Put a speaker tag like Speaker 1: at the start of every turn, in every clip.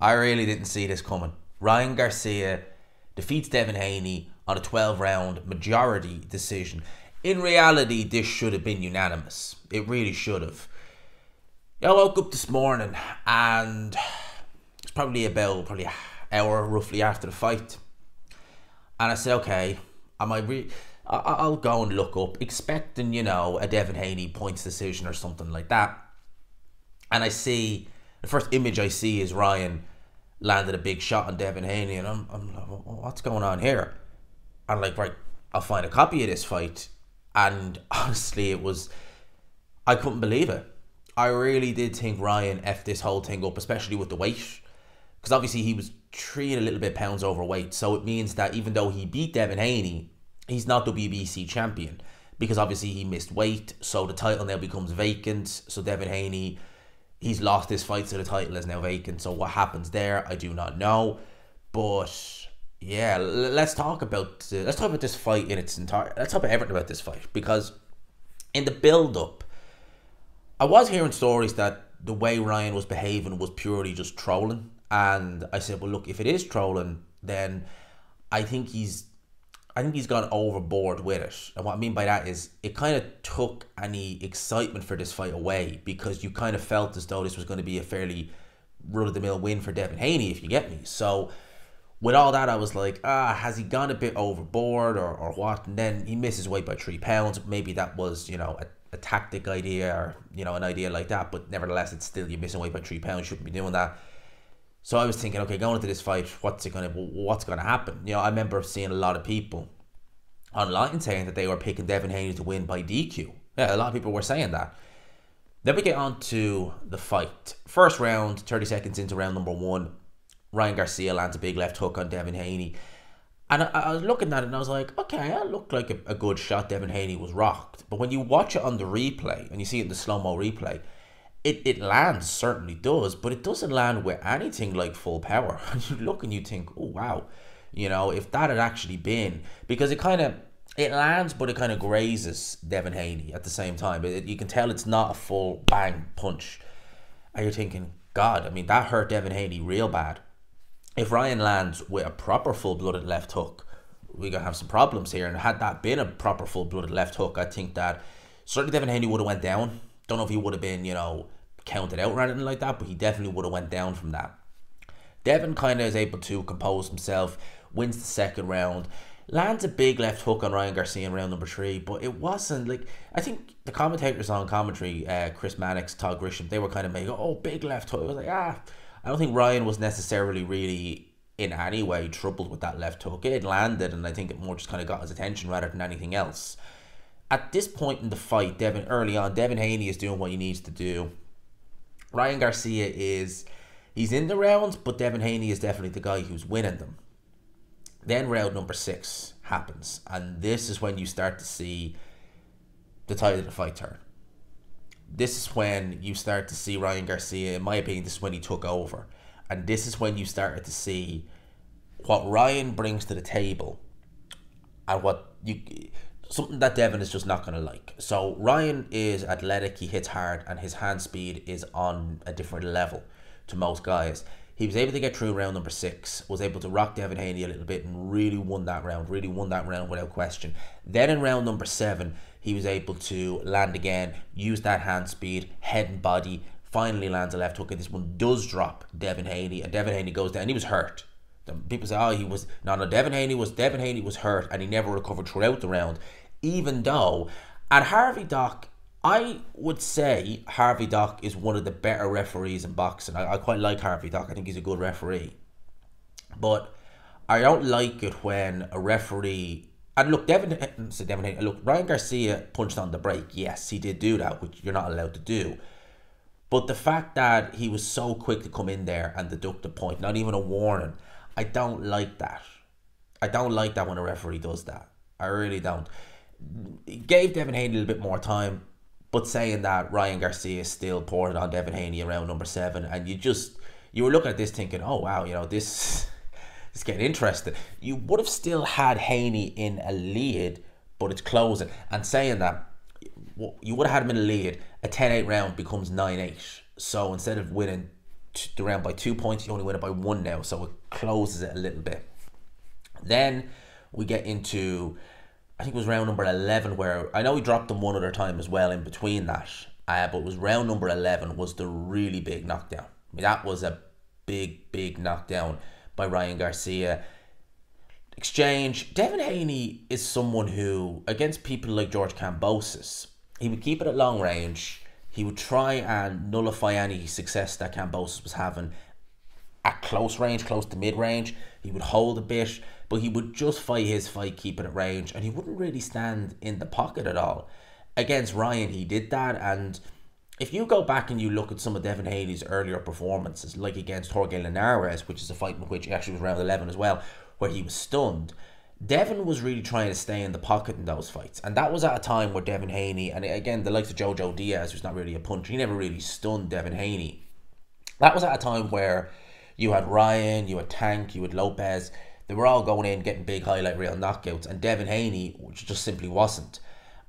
Speaker 1: I really didn't see this coming. Ryan Garcia defeats Devin Haney on a 12-round majority decision. In reality, this should have been unanimous. It really should have. I woke up this morning and it's probably an hour roughly after the fight. And I said, okay, I'll go and look up, expecting, a Devin Haney points decision or something like that. And I see, the first image I see is Ryan landed a big shot on Devin Haney, and I'm like, what's going on here? I'm like, right, I'll find a copy of this fight. And honestly, I couldn't believe it. I really did think Ryan effed this whole thing up, especially with the weight. Because obviously he was 3 and a little bit pounds overweight. So it means that even though he beat Devin Haney, he's not WBC champion. Because obviously he missed weight, so the title now becomes vacant. So Devin Haney, he's lost this fight, so the title is now vacant. So what happens there, I do not know. But yeah, let's talk about this fight in its entirety. Let's talk about everything about this fight, because in the build-up, I was hearing stories that the way Ryan was behaving was purely just trolling, and I said, well, look, if it is trolling, then I think he's gone overboard with it. And what I mean by that is it kind of took any excitement for this fight away, because you kind of felt as though this was going to be a fairly run-of-the-mill win for Devin Haney, if you get me. So with all that, I was like, has he gone a bit overboard or what? And then he misses weight by 3 pounds. Maybe that was, a tactic idea, or, an idea like that. But nevertheless, it's still, you're missing weight by 3 pounds. Shouldn't be doing that. So I was thinking, okay, going into this fight, what's going to happen? I remember seeing a lot of people online saying that they were picking Devin Haney to win by DQ. Yeah, a lot of people were saying that. Then we get on to the fight. First round, 30 seconds into round number 1, Ryan Garcia lands a big left hook on Devin Haney. And I was looking at it and I was like, okay, that looked like a good shot. Devin Haney was rocked. But when you watch it on the replay, and you see it in the slow-mo replay, it lands, certainly does, but it doesn't land with anything like full power. You look and you think, oh, wow. If that had actually been, because it lands, but it kind of grazes Devin Haney at the same time. You can tell it's not a full bang punch. And you're thinking, God, that hurt Devin Haney real bad. If Ryan lands with a proper full-blooded left hook, we're going to have some problems here. And had that been a proper full-blooded left hook, I think that certainly Devin Haney would have went down. Don't know if he would have been, counted out or anything like that, but he definitely would have went down from that. Devin kind of is able to compose himself, wins the second round, lands a big left hook on Ryan Garcia in round number 3, but it wasn't like, I think the commentators on commentary, Chris Mannix, Todd Grisham, they were kind of making, oh, big left hook. I was like, I don't think Ryan was necessarily really in any way troubled with that left hook. It landed, and I think it more just kind of got his attention rather than anything else. At this point in the fight, Devin Haney is doing what he needs to do. Ryan Garcia he's in the rounds, but Devin Haney is definitely the guy who's winning them. Then round number 6 happens, and this is when you start to see the tide of the fight turn. This is when you start to see Ryan Garcia, in my opinion, this is when he took over. And this is when you started to see what Ryan brings to the table and something that Devin is just not going to like. So Ryan is athletic, he hits hard, and his hand speed is on a different level to most guys. He was able to get through round number 6, was able to rock Devin Haney a little bit, and really won that round without question. Then in round number 7, he was able to land again, use that hand speed, head and body, finally lands a left hook, and this one does drop Devin Haney, and Devin Haney goes down. He was hurt. People say, Devin Haney was hurt, and he never recovered throughout the round, even though at Harvey Dock, I would say Harvey Dock is one of the better referees in boxing. I quite like Harvey Dock. I think he's a good referee. But I don't like it when a referee... And look, Ryan Garcia punched on the brake. Yes, he did do that, which you're not allowed to do. But the fact that he was so quick to come in there and deduct a point, not even a warning, I don't like that. I don't like that when a referee does that. I really don't. He gave Devin Haney a little bit more time, but saying that, Ryan Garcia still poured it on Devin Haney around number 7, and you were looking at this thinking, oh wow, this is getting interesting. You would have still had Haney in a lead, but it's closing. And saying that, you would have had him in a lead, a 10-8 round becomes 9-8. So instead of winning the round by 2 points. You only win it by 1 now, so it closes it a little bit. Then we get into, I think it was round number 11, where I know he dropped them one other time as well in between that, but it was round number 11 was the really big knockdown. I mean, that was a big knockdown by Ryan Garcia. Exchange. Devin Haney is someone who, against people like George Kambosos, he would keep it at long range. He would try and nullify any success that Kambosos was having at close range, close to mid-range. He would hold a bit, but he would just fight his fight, keep it at range, and he wouldn't really stand in the pocket at all. Against Ryan, he did that, and if you go back and you look at some of Devin Haney's earlier performances, like against Jorge Linares, which is a fight in which he actually was round 11 as well, where he was stunned, Devin was really trying to stay in the pocket in those fights. And that was at a time where Devin Haney, and again, the likes of Jojo Diaz, who's not really a puncher, he never really stunned Devin Haney. That was at a time where you had Ryan, you had Tank, you had Lopez. They were all going in, getting big highlight reel knockouts. And Devin Haney, which just simply wasn't.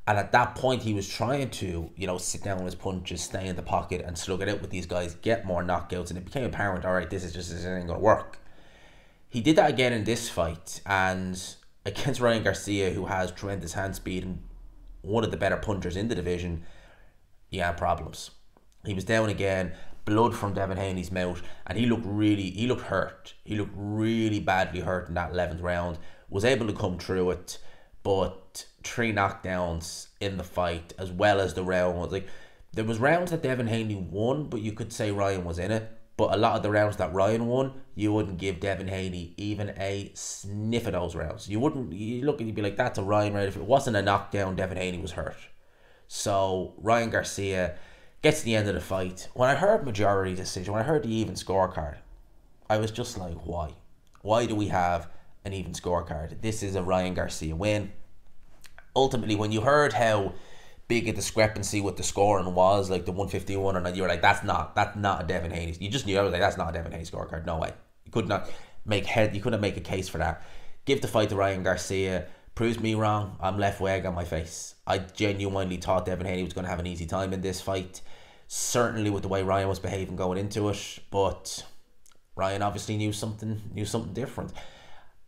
Speaker 1: And at that point, he was trying to, sit down on his punches, stay in the pocket and slug it out with these guys, get more knockouts. And it became apparent, all right, this ain't going to work. He did that again in this fight. And against Ryan Garcia, who has tremendous hand speed and one of the better punchers in the division, he had problems. He was down again, blood from Devin Haney's mouth, and he looked hurt. He looked really badly hurt in that 11th round. Was able to come through it, but 3 knockdowns in the fight, as well as the round. Like, there was rounds that Devin Haney won, but you could say Ryan was in it. But a lot of the rounds that Ryan won, you wouldn't give Devin Haney even a sniff of those rounds. You look and you'd be like, that's a Ryan round. If it wasn't a knockdown, Devin Haney was hurt. So Ryan Garcia gets to the end of the fight. When I heard majority decision, when I heard the even scorecard, I was just like, why? Why do we have an even scorecard? This is a Ryan Garcia win. Ultimately, when you heard how big a discrepancy with the scoring was, like the 151, and you were like, that's not a Devin Haney. You just knew, I was like, that's not a Devin Haney scorecard. No way. You couldn't make a case for that. Give the fight to Ryan Garcia. Proves me wrong. I'm left with egg on my face. I genuinely thought Devin Haney was going to have an easy time in this fight. Certainly with the way Ryan was behaving going into it, but Ryan obviously knew something different.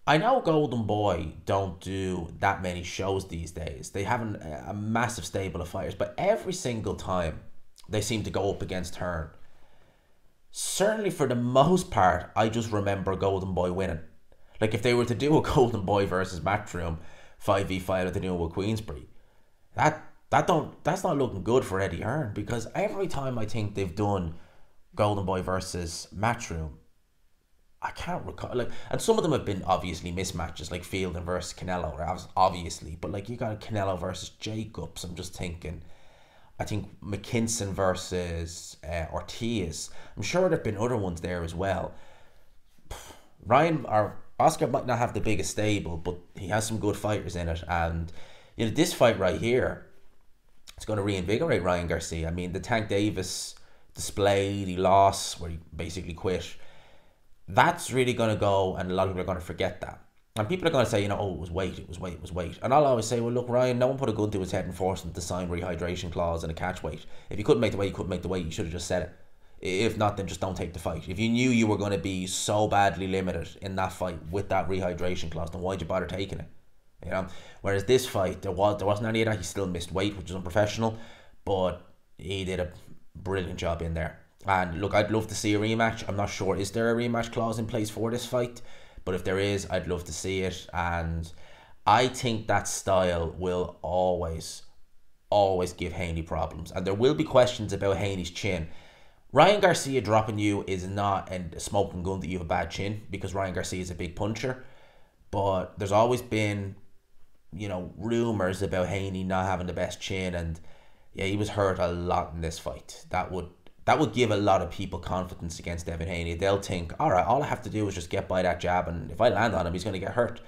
Speaker 1: I know Golden Boy don't do that many shows these days. They have a massive stable of fighters, but every single time they seem to go up against Hearn. Certainly for the most part, I just remember Golden Boy winning. Like if they were to do a Golden Boy versus Matchroom 5v5 like they do with Queensbury, that's not looking good for Eddie Hearn, because every time I think they've done Golden Boy versus Matchroom, I can't recall, and some of them have been obviously mismatches, like Fielding versus Canelo, obviously, but like you got Canelo versus Jacobs. I'm just thinking, I think McKinson versus Ortiz. I'm sure there've been other ones there as well. Ryan or Oscar might not have the biggest stable, but he has some good fighters in it, and this fight right here, it's going to reinvigorate Ryan Garcia. I mean, the Tank Davis display, he lost, where he basically quit. That's really going to go, and a lot of people are going to forget that. And people are going to say, oh, it was weight. And I'll always say, well, look, Ryan, no one put a gun to his head and forced him to sign rehydration clause and a catch weight. If you couldn't make the weight, you couldn't make the weight. You should have just said it. If not, then just don't take the fight. If you knew you were going to be so badly limited in that fight with that rehydration clause, then why'd you bother taking it? Whereas this fight, there wasn't any of that. He still missed weight, which is unprofessional, but he did a brilliant job in there. And look, I'd love to see a rematch. I'm not sure, is there a rematch clause in place for this fight? But if there is, I'd love to see it. And I think that style will always give Haney problems. And there will be questions about Haney's chin. Ryan Garcia dropping you is not a smoking gun that you have a bad chin, because Ryan Garcia is a big puncher. But there's always been, rumours about Haney not having the best chin. And yeah, he was hurt a lot in this fight. That would give a lot of people confidence against Devin Haney. They'll think, all right, all I have to do is just get by that jab, and if I land on him, he's going to get hurt.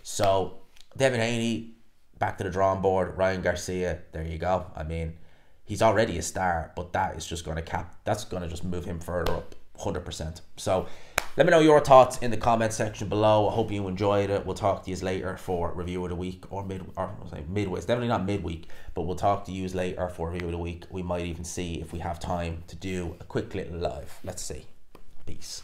Speaker 1: So Devin Haney, back to the drawing board. Ryan Garcia, there you go. I mean, he's already a star, but that is just going to that's going to just move him further up, 100%. So let me know your thoughts in the comment section below. I hope you enjoyed it. We'll talk to you later for review of the week, or midway. It's definitely not midweek, but we'll talk to you later for review of the week. We might even see if we have time to do a quick little live. Let's see. Peace.